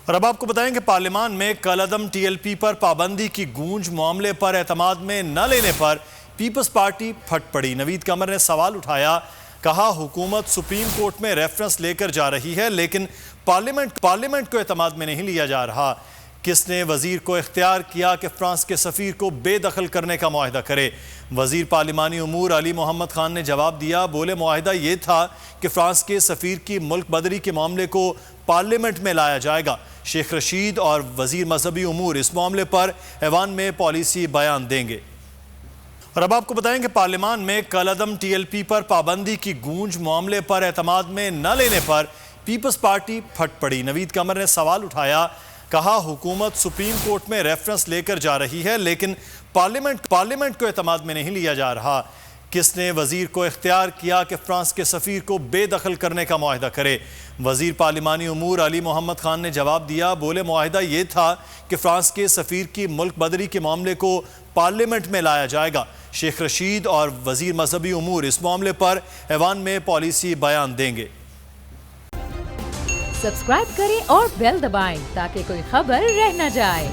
اور اب آپ کو بتائیں کہ پارلیمان میں کالعدم ٹی ایل پی پر پابندی کی گونج، معاملے پر اعتماد میں نہ لینے پر پیپلز پارٹی پھٹ پڑی۔ نوید قمر نے سوال اٹھایا، کہا حکومت سپریم کورٹ میں ریفرنس لے کر جا رہی ہے لیکن پارلیمنٹ کو اعتماد میں نہیں لیا جا رہا۔ کس نے وزیر کو اختیار کیا کہ فرانس کے سفیر کو بے دخل کرنے کا معاہدہ کرے؟ وزیر پارلیمانی امور علی محمد خان نے جواب دیا، بولے معاہدہ یہ تھا کہ فرانس کے سفیر کی ملک بدری کے معاملے کو پارلیمنٹ میں لایا جائے گا۔ شیخ رشید اور وزیر مذہبی امور اس معاملے پر ایوان میں پالیسی بیان دیں گے۔ اور اب آپ کو بتائیں کہ پارلیمان میں کالعدم ٹی ایل پی پر پابندی کی گونج، معاملے پر اعتماد میں نہ لینے پر پیپلز پارٹی پھٹ پڑی۔ نوید قمر نے سوال اٹھایا، کہا حکومت سپریم کورٹ میں ریفرنس لے کر جا رہی ہے لیکن پارلیمنٹ کو اعتماد میں نہیں لیا جا رہا۔ کس نے وزیر کو اختیار کیا کہ فرانس کے سفیر کو بے دخل کرنے کا معاہدہ کرے؟ وزیر پارلیمانی امور علی محمد خان نے جواب دیا، بولے معاہدہ یہ تھا کہ فرانس کے سفیر کی ملک بدری کے معاملے کو پارلیمنٹ میں لایا جائے گا۔ شیخ رشید اور وزیر مذہبی امور اس معاملے پر ایوان میں پالیسی بیان دیں گے۔ سبسکرائب کریں اور بیل دبائیں تاکہ کوئی خبر رہ نہ جائے۔